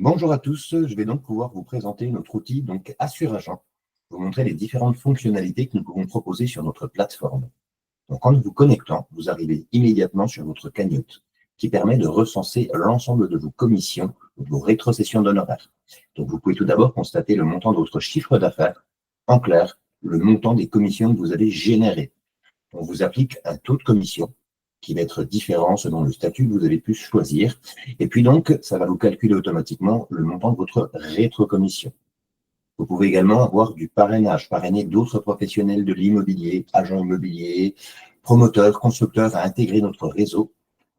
Bonjour à tous, je vais donc pouvoir vous présenter notre outil AssureAgent, vous montrer les différentes fonctionnalités que nous pouvons proposer sur notre plateforme. Donc, en vous connectant, vous arrivez immédiatement sur votre cagnotte qui permet de recenser l'ensemble de vos commissions, de vos rétrocessions d'honoraires. Donc, vous pouvez tout d'abord constater le montant de votre chiffre d'affaires, en clair, le montant des commissions que vous avez générées. On vous applique un taux de commission qui va être différent selon le statut que vous avez pu choisir. Et puis donc, ça va vous calculer automatiquement le montant de votre rétrocommission. Vous pouvez également avoir du parrainage, parrainer d'autres professionnels de l'immobilier, agents immobiliers, promoteurs, constructeurs à intégrer notre réseau.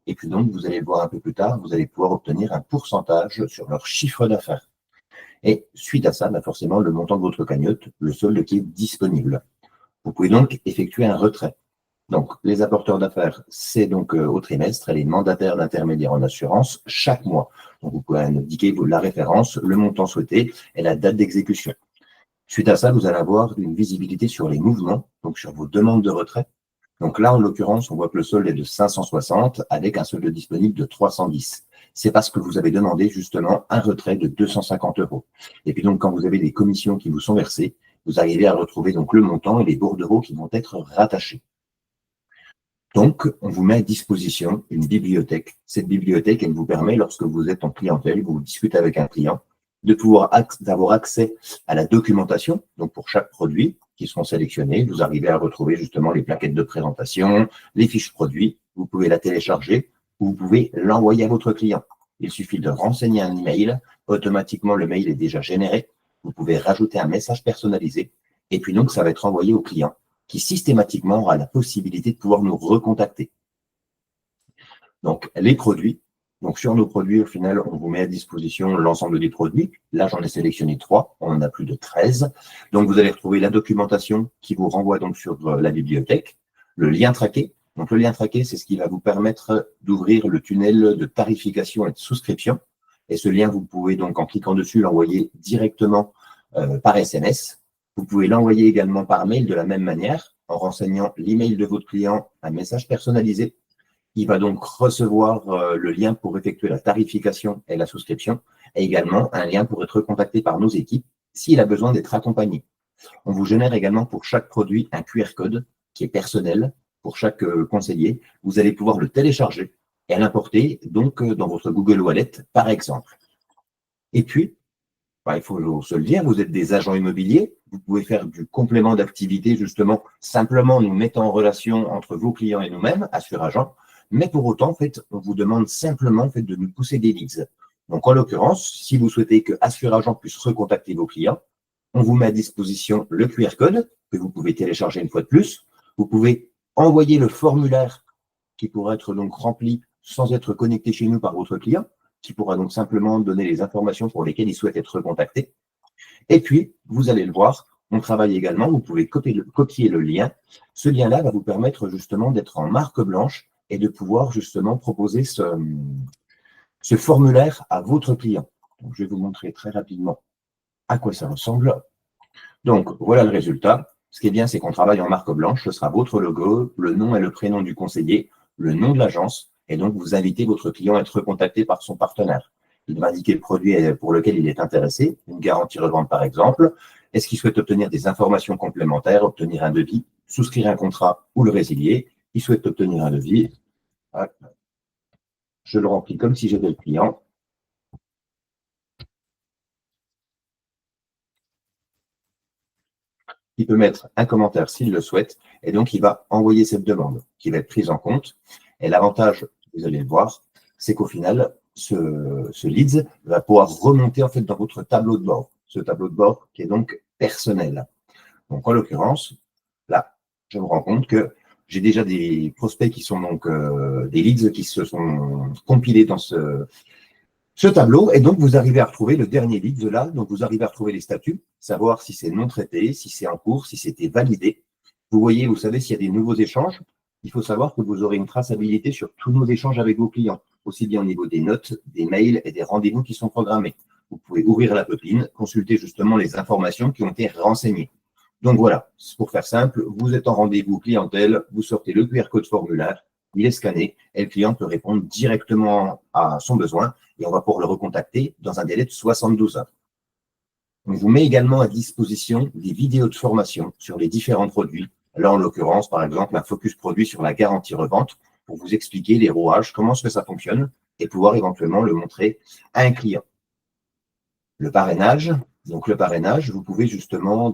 Et puis donc, vous allez le voir un peu plus tard, vous allez pouvoir obtenir un pourcentage sur leur chiffre d'affaires. Et suite à ça, forcément, le montant de votre cagnotte, le solde qui est disponible. Vous pouvez donc effectuer un retrait. Donc, les apporteurs d'affaires, c'est donc au trimestre et les mandataires d'intermédiaires en assurance chaque mois. Donc, vous pouvez indiquer la référence, le montant souhaité et la date d'exécution. Suite à ça, vous allez avoir une visibilité sur les mouvements, donc sur vos demandes de retrait. Donc là, en l'occurrence, on voit que le solde est de 560 avec un solde disponible de 310. C'est parce que vous avez demandé justement un retrait de 250 €. Et puis donc, quand vous avez des commissions qui vous sont versées, vous arrivez à retrouver donc le montant et les bordereaux qui vont être rattachés. Donc, on vous met à disposition une bibliothèque. Cette bibliothèque, elle vous permet, lorsque vous êtes en clientèle, vous discutez avec un client, de pouvoir d'avoir accès à la documentation, donc pour chaque produit qui seront sélectionnés. Vous arrivez à retrouver justement les plaquettes de présentation, les fiches produits. Vous pouvez la télécharger ou vous pouvez l'envoyer à votre client. Il suffit de renseigner un email. Automatiquement, le mail est déjà généré. Vous pouvez rajouter un message personnalisé. Et puis donc, ça va être envoyé au client, qui systématiquement aura la possibilité de pouvoir nous recontacter. Donc, les produits. Donc, sur nos produits, au final, on vous met à disposition l'ensemble des produits. Là, j'en ai sélectionné 3. On en a plus de 13. Donc, vous allez retrouver la documentation qui vous renvoie donc sur la bibliothèque. Le lien traqué. Donc, le lien traqué, c'est ce qui va vous permettre d'ouvrir le tunnel de tarification et de souscription. Et ce lien, vous pouvez donc, en cliquant dessus, l'envoyer directement par SMS. Vous pouvez l'envoyer également par mail de la même manière, en renseignant l'email de votre client, un message personnalisé. Il va donc recevoir le lien pour effectuer la tarification et la souscription, et également un lien pour être contacté par nos équipes s'il a besoin d'être accompagné. On vous génère également pour chaque produit un QR code qui est personnel pour chaque conseiller. Vous allez pouvoir le télécharger et l'importer donc dans votre Google Wallet, par exemple. Et puis, il faut se le dire, vous êtes des agents immobiliers, vous pouvez faire du complément d'activité, justement, simplement nous mettant en relation entre vos clients et nous-mêmes, AssureAgent, mais pour autant, en fait, on vous demande simplement en fait, de nous pousser des leads. Donc, en l'occurrence, si vous souhaitez que AssureAgent puisse recontacter vos clients, on vous met à disposition le QR code que vous pouvez télécharger une fois de plus. Vous pouvez envoyer le formulaire qui pourra être donc rempli sans être connecté chez nous par votre client, qui pourra donc simplement donner les informations pour lesquelles il souhaite être contacté. Et puis, vous allez le voir, on travaille également, vous pouvez copier le lien. Ce lien-là va vous permettre justement d'être en marque blanche et de pouvoir justement proposer ce formulaire à votre client. Donc, je vais vous montrer très rapidement à quoi ça ressemble. Donc, voilà le résultat. Ce qui est bien, c'est qu'on travaille en marque blanche. Ce sera votre logo, le nom et le prénom du conseiller, le nom de l'agence, et donc vous invitez votre client à être contacté par son partenaire. Il va indiquer le produit pour lequel il est intéressé, une garantie revente par exemple. Est-ce qu'il souhaite obtenir des informations complémentaires, obtenir un devis, souscrire un contrat ou le résilier? Il souhaite obtenir un devis. Je le remplis comme si j'étais le client. Il peut mettre un commentaire s'il le souhaite, et donc il va envoyer cette demande qui va être prise en compte. Et l'avantage, vous allez le voir, c'est qu'au final, ce leads va pouvoir remonter en fait dans votre tableau de bord. Ce tableau de bord qui est donc personnel. Donc en l'occurrence, là, je me rends compte que j'ai déjà des prospects qui sont donc des leads qui se sont compilés dans ce tableau, et donc vous arrivez à retrouver le dernier lead là, donc vous arrivez à retrouver les statuts, savoir si c'est non traité, si c'est en cours, si c'était validé. Vous voyez, vous savez s'il y a des nouveaux échanges. Il faut savoir que vous aurez une traçabilité sur tous nos échanges avec vos clients, aussi bien au niveau des notes, des mails et des rendez-vous qui sont programmés. Vous pouvez ouvrir la peuple, consulter justement les informations qui ont été renseignées. Donc voilà, pour faire simple, vous êtes en rendez-vous clientèle, vous sortez le QR code formulaire il est scanné et le client peut répondre directement à son besoin et on va pouvoir le recontacter dans un délai de 72 heures. On vous met également à disposition des vidéos de formation sur les différents produits. Là, en l'occurrence, par exemple, un focus produit sur la garantie revente pour vous expliquer les rouages, comment est-ce que ça fonctionne et pouvoir éventuellement le montrer à un client. Le parrainage. Donc, le parrainage, vous pouvez justement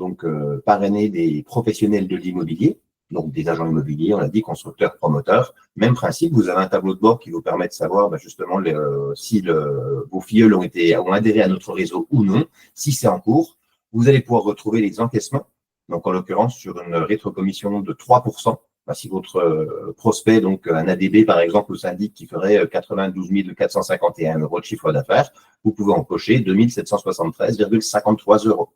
parrainer des professionnels de l'immobilier, donc des agents immobiliers, on l'a dit, constructeurs, promoteurs. Même principe, vous avez un tableau de bord qui vous permet de savoir justement si vos filleuls ont adhéré à notre réseau ou non. Si c'est en cours, vous allez pouvoir retrouver les encaissements. Donc, en l'occurrence, sur une rétrocommission de 3%. Si votre prospect, donc un ADB par exemple, vous indique qu'il ferait 92 451 € de chiffre d'affaires, vous pouvez empocher 2 773,53 €.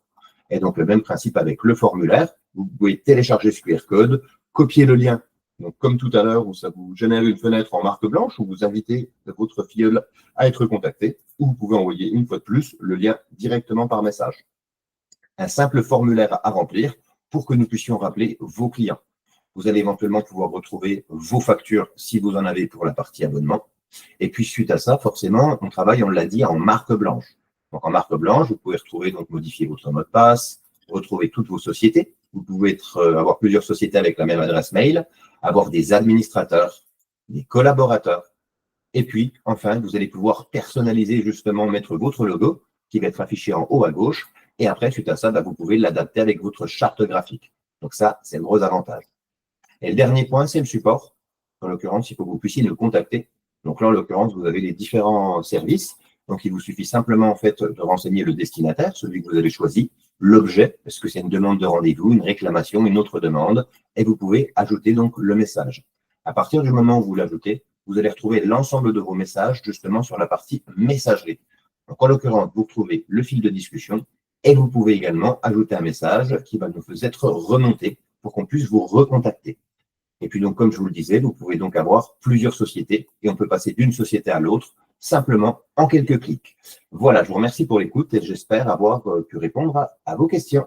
Et donc, le même principe avec le formulaire. Vous pouvez télécharger ce QR code, copier le lien. Donc, comme tout à l'heure, où ça vous génère une fenêtre en marque blanche où vous invitez votre filleul à être contacté, ou vous pouvez envoyer une fois de plus le lien directement par message. Un simple formulaire à remplir pour que nous puissions rappeler vos clients. Vous allez éventuellement pouvoir retrouver vos factures si vous en avez pour la partie abonnement. Et puis, suite à ça, forcément, on travaille, on l'a dit, en marque blanche. Donc, en marque blanche, vous pouvez retrouver, modifier votre mot de passe, retrouver toutes vos sociétés. Vous pouvez avoir plusieurs sociétés avec la même adresse mail, avoir des administrateurs, des collaborateurs. Et puis, enfin, vous allez pouvoir personnaliser, justement, mettre votre logo qui va être affiché en haut à gauche. Et après, suite à ça, vous pouvez l'adapter avec votre charte graphique. Donc ça, c'est le gros avantage. Et le dernier point, c'est le support. En l'occurrence, il faut que vous puissiez nous contacter. Donc là, en l'occurrence, vous avez les différents services. Donc, il vous suffit simplement, en fait, de renseigner le destinataire, celui que vous avez choisi, l'objet, parce que c'est une demande de rendez-vous, une réclamation, une autre demande, et vous pouvez ajouter donc le message. À partir du moment où vous l'ajoutez, vous allez retrouver l'ensemble de vos messages, justement, sur la partie messagerie. Donc, en l'occurrence, vous retrouvez le fil de discussion et vous pouvez également ajouter un message qui va nous être remonté pour qu'on puisse vous recontacter. Et puis donc, comme je vous le disais, vous pouvez donc avoir plusieurs sociétés et on peut passer d'une société à l'autre simplement en quelques clics. Voilà, je vous remercie pour l'écoute et j'espère avoir pu répondre à vos questions.